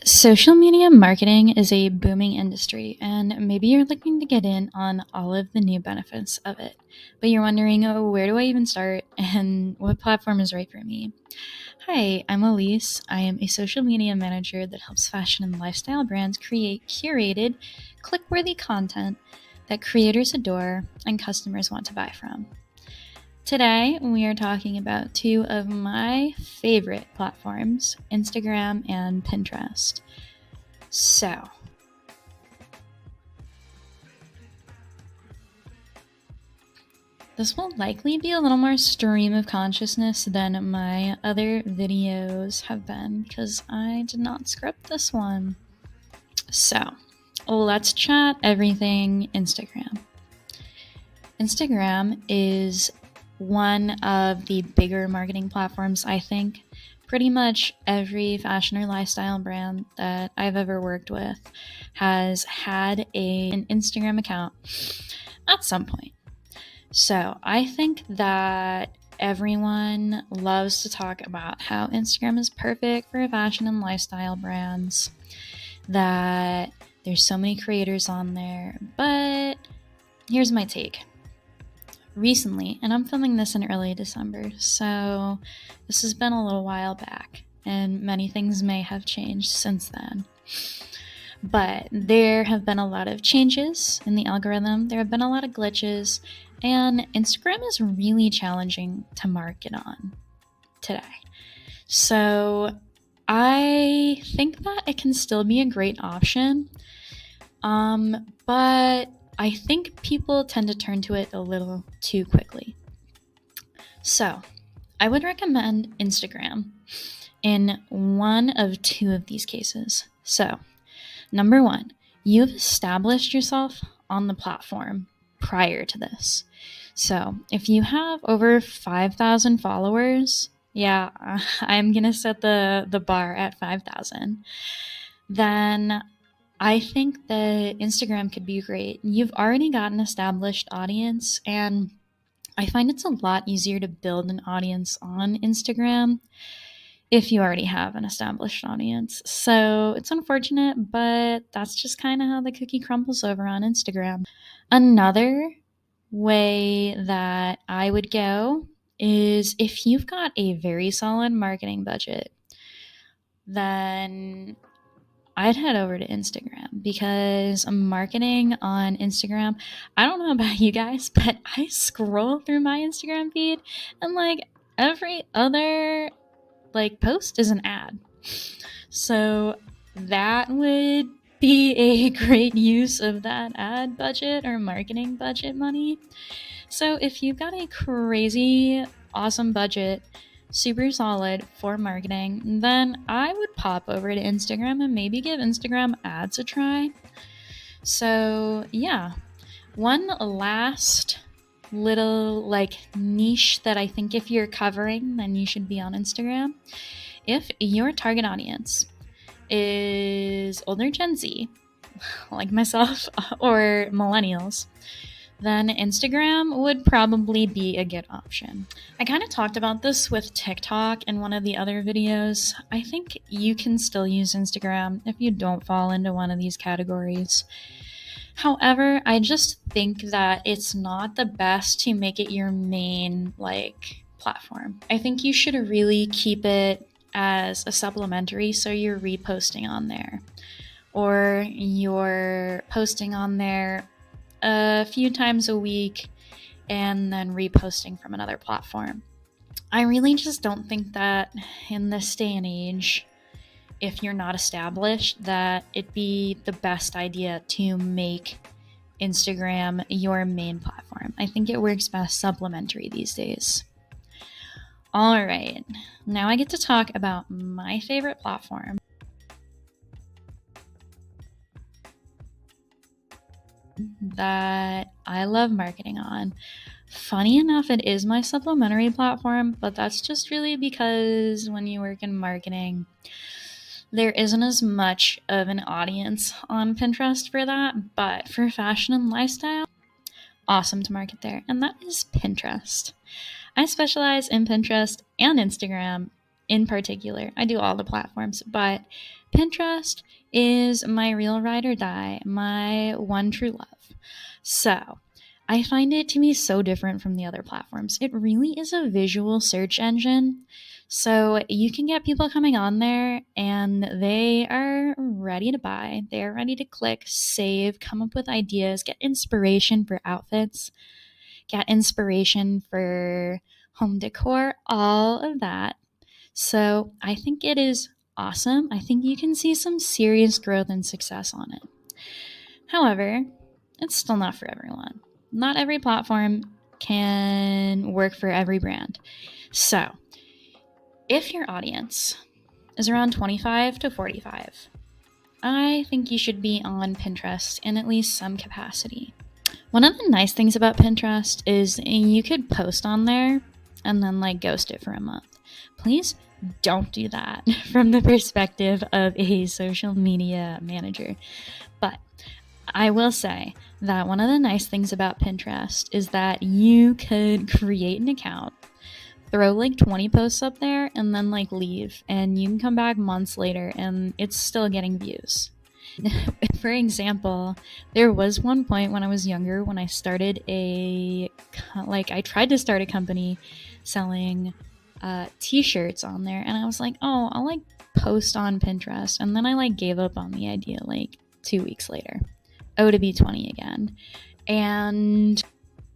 Social media marketing is a booming industry, and maybe you're looking to get in on all of the new benefits of it. But you're wondering, oh, where do I even start and what platform is right for me? Hi, I'm Elise. I am a social media manager that helps fashion and lifestyle brands create curated, click worthy content that creators adore and customers want to buy from. Today, we are talking about two of my favorite platforms, Instagram and Pinterest. So, this will likely be a little more stream of consciousness than my other videos have been because I did not script this one. So, let's chat everything Instagram. Instagram is one of the bigger marketing platforms, I think. Pretty much every fashion or lifestyle brand that I've ever worked with has had an Instagram account at some point. So I think that everyone loves to talk about how Instagram is perfect for fashion and lifestyle brands, that there's so many creators on there, but here's my take. Recently, and I'm filming this in early December, so this has been a little while back, and many things may have changed since then. But there have been a lot of changes in the algorithm, there have been a lot of glitches, and Instagram is really challenging to market on today. So I think that it can still be a great option, but I think people tend to turn to it a little too quickly. So I would recommend Instagram in one of two of these cases. So, number one, you've established yourself on the platform prior to this. So, if you have over 5,000 followers, yeah, I'm going to set the bar at 5,000, then I think that Instagram could be great. You've already got an established audience, and I find it's a lot easier to build an audience on Instagram if you already have an established audience. So it's unfortunate, but that's just kind of how the cookie crumbles over on Instagram. Another way that I would go is if you've got a very solid marketing budget, then I'd head over to Instagram because marketing on Instagram, I don't know about you guys, but I scroll through my Instagram feed and like every other post is an ad. So that would be a great use of that ad budget or marketing budget money. So if you've got a crazy awesome budget, super solid for marketing, then I would pop over to Instagram and maybe give Instagram ads a try. So yeah, one last little niche that I think if you're covering, then you should be on Instagram. If your target audience is older Gen Z, like myself, or millennials, then Instagram would probably be a good option. I kind of talked about this with TikTok in one of the other videos. I think you can still use Instagram if you don't fall into one of these categories. However, I just think that it's not the best to make it your main platform. I think you should really keep it as a supplementary, so you're reposting on there, or you're posting on there a few times a week and then reposting from another platform. I really just don't think that in this day and age, if you're not established, that it'd be the best idea to make Instagram your main platform. I think it works best supplementary these days. All right, now I get to talk about my favorite platform. That I love marketing on. Funny enough, it is my supplementary platform, but that's just really because when you work in marketing, there isn't as much of an audience on Pinterest for that, but for fashion and lifestyle, awesome to market there, and that is Pinterest. I specialize in Pinterest and Instagram in particular. I do all the platforms, but Pinterest is my real ride or die, my one true love. So I find it to be so different from the other platforms. It really is a visual search engine. So you can get people coming on there and they are ready to buy. They are ready to click, save, come up with ideas, get inspiration for outfits, get inspiration for home decor, all of that. So I think it is awesome. I think you can see some serious growth and success on it. However, it's still not for everyone. Not every platform can work for every brand. So, if your audience is around 25 to 45, I think you should be on Pinterest in at least some capacity. One of the nice things about Pinterest is you could post on there and then like ghost it for a month. Please don't do that from the perspective of a social media manager. But I will say that one of the nice things about Pinterest is that you could create an account, throw like 20 posts up there, and then like leave. And you can come back months later and it's still getting views. For example, there was one point when I was younger when I started I tried to start a company selling t-shirts on there, and I was like, oh, I'll like post on Pinterest, and then I like gave up on the idea like 2 weeks later. To be 20 again. And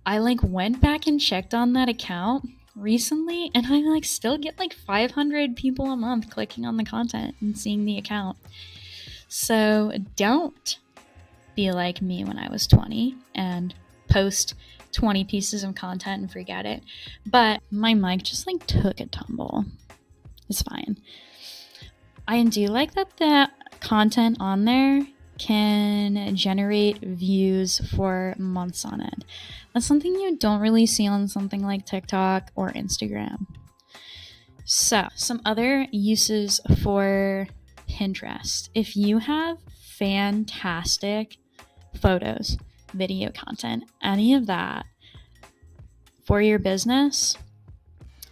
I like went back and checked on that account recently, and I like still get like 500 people a month clicking on the content and seeing the account. So don't be like me when I was 20 and post 20 pieces of content and forget it. But my mic just like took a tumble. It's fine. I do like that the content on there can generate views for months on end. That's something you don't really see on something like TikTok or Instagram. So, some other uses for Pinterest. If you have fantastic photos, video content, any of that for your business,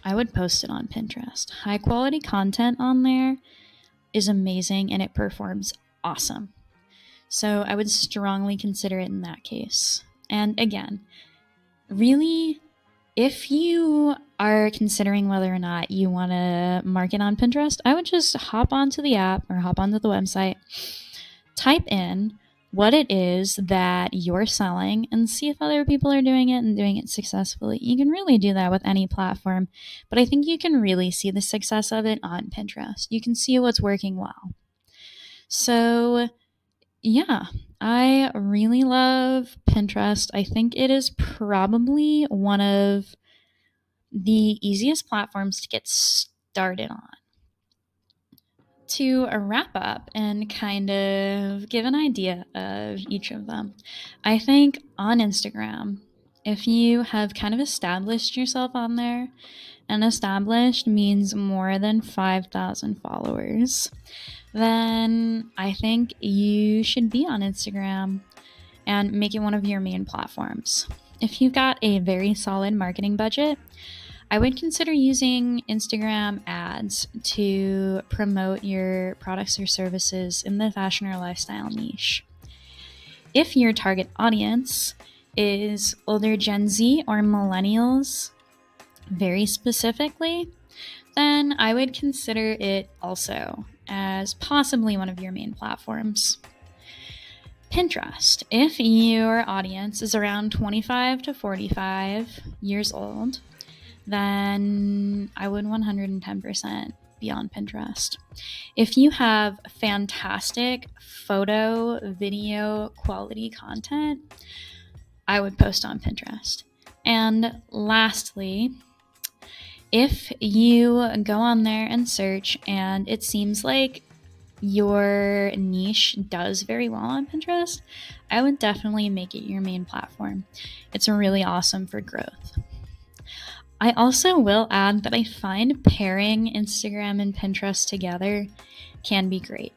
I would post it on Pinterest. High quality content on there is amazing and it performs awesome. So I would strongly consider it in that case. And again, really, if you are considering whether or not you want to market on Pinterest, I would just hop onto the app or hop onto the website, type in what it is that you're selling, and see if other people are doing it and doing it successfully. You can really do that with any platform, but I think you can really see the success of it on Pinterest. You can see what's working well. So yeah, I really love Pinterest. I think it is probably one of the easiest platforms to get started on. To wrap up and kind of give an idea of each of them, I think on Instagram, if you have kind of established yourself on there, and established means more than 5,000 followers, then I think you should be on Instagram and make it one of your main platforms. If you've got a very solid marketing budget, I would consider using Instagram ads to promote your products or services in the fashion or lifestyle niche. If your target audience is older Gen Z or millennials, very specifically, then I would consider it also as possibly one of your main platforms. Pinterest. If your audience is around 25 to 45 years old, then I would 110% be on Pinterest. If you have fantastic photo, video, quality content, I would post on Pinterest. And lastly, if you go on there and search and it seems like your niche does very well on Pinterest, I would definitely make it your main platform. It's really awesome for growth. I also will add that I find pairing Instagram and Pinterest together can be great.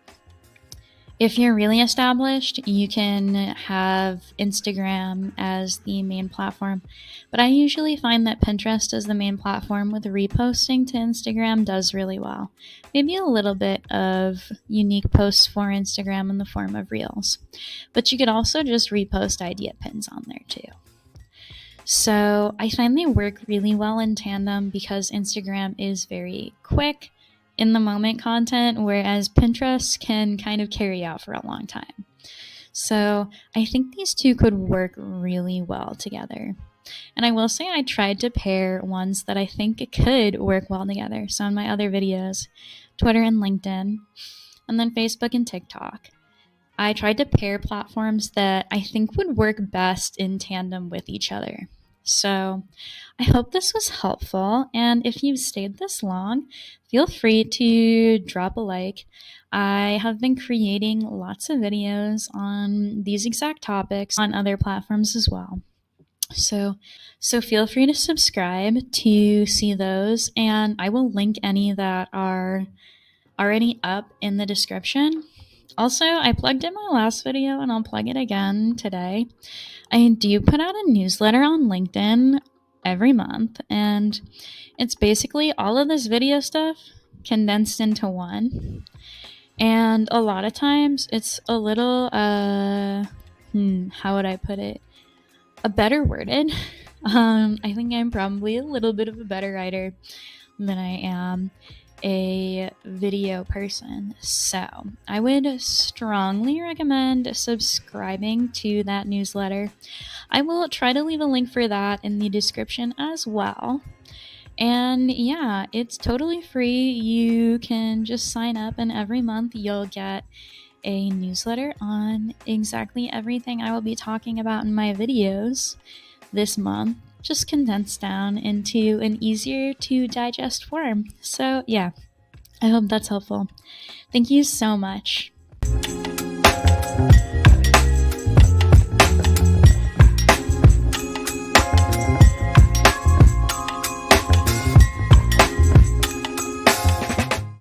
If you're really established, you can have Instagram as the main platform, but I usually find that Pinterest as the main platform with reposting to Instagram does really well. Maybe a little bit of unique posts for Instagram in the form of reels, but you could also just repost idea pins on there too. So I find they work really well in tandem because Instagram is very quick, in the moment content, whereas Pinterest can kind of carry out for a long time. So I think these two could work really well together. And I will say I tried to pair ones that I think could work well together. So in my other videos, Twitter and LinkedIn, and then Facebook and TikTok, I tried to pair platforms that I think would work best in tandem with each other. So I hope this was helpful, and if you've stayed this long, feel free to drop a like. I have been creating lots of videos on these exact topics on other platforms as well. So feel free to subscribe to see those, and I will link any that are already up in the description. Also, I plugged in my last video and I'll plug it again today. I do put out a newsletter on LinkedIn every month, and it's basically all of this video stuff condensed into one. And a lot of times it's a little, how would I put it? A better worded. I think I'm probably a little bit of a better writer than I am a video person. So I would strongly recommend subscribing to that newsletter. I will try to leave a link for that in the description as well. And yeah, it's totally free. You can just sign up, and every month you'll get a newsletter on exactly everything I will be talking about in my videos this month, just condensed down into an easier to digest form. So yeah, I hope that's helpful. Thank you so much.